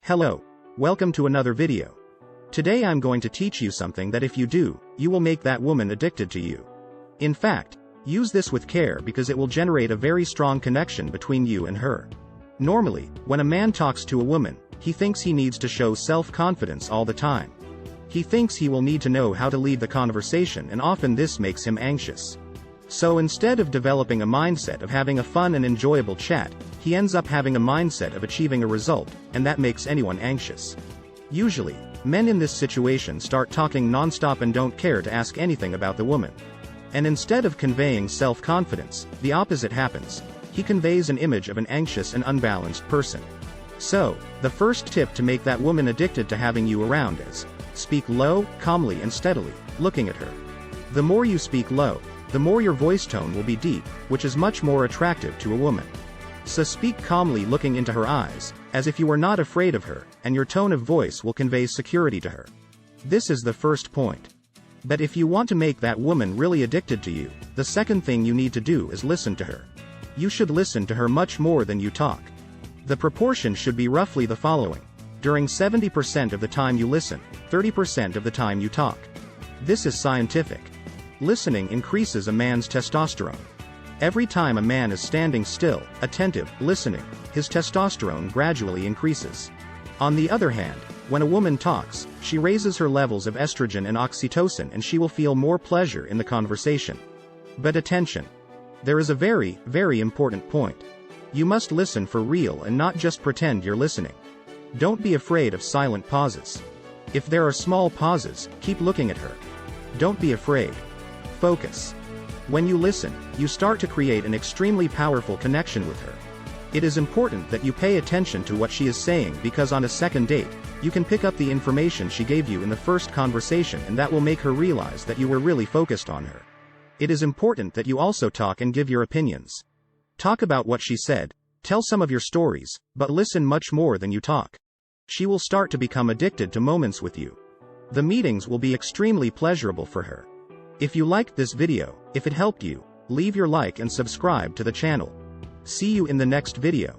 Hello. Welcome to another video. Today I'm going to teach you something that if you do, you will make that woman addicted to you. In fact, use this with care because it will generate a very strong connection between you and her. Normally, when a man talks to a woman, he thinks he needs to show self-confidence all the time. He thinks he will need to know how to lead the conversation, and often this makes him anxious. So instead of developing a mindset of having a fun and enjoyable chat, he ends up having a mindset of achieving a result, and that makes anyone anxious. Usually, men in this situation start talking non-stop and don't care to ask anything about the woman. And instead of conveying self-confidence, the opposite happens. He conveys an image of an anxious and unbalanced person. So, the first tip to make that woman addicted to having you around is, speak low, calmly and steadily, looking at her. The more you speak low, the more your voice tone will be deep, which is much more attractive to a woman. So speak calmly, looking into her eyes, as if you were not afraid of her, and your tone of voice will convey security to her. This is the first point. But if you want to make that woman really addicted to you, the second thing you need to do is listen to her. You should listen to her much more than you talk. The proportion should be roughly the following. During 70% of the time you listen, 30% of the time you talk. This is scientific. Listening increases a man's testosterone. Every time a man is standing still, attentive, listening, his testosterone gradually increases. On the other hand, when a woman talks, she raises her levels of estrogen and oxytocin, and she will feel more pleasure in the conversation. But attention! There is a very, very important point. You must listen for real and not just pretend you're listening. Don't be afraid of silent pauses. If there are small pauses, keep looking at her. Don't be afraid. Focus. When you listen, you start to create an extremely powerful connection with her. It is important that you pay attention to what she is saying, because on a second date, you can pick up the information she gave you in the first conversation, and that will make her realize that you were really focused on her. It is important that you also talk and give your opinions. Talk about what she said, tell some of your stories, but listen much more than you talk. She will start to become addicted to moments with you. The meetings will be extremely pleasurable for her. If you liked this video, if it helped you, leave your like and subscribe to the channel. See you in the next video.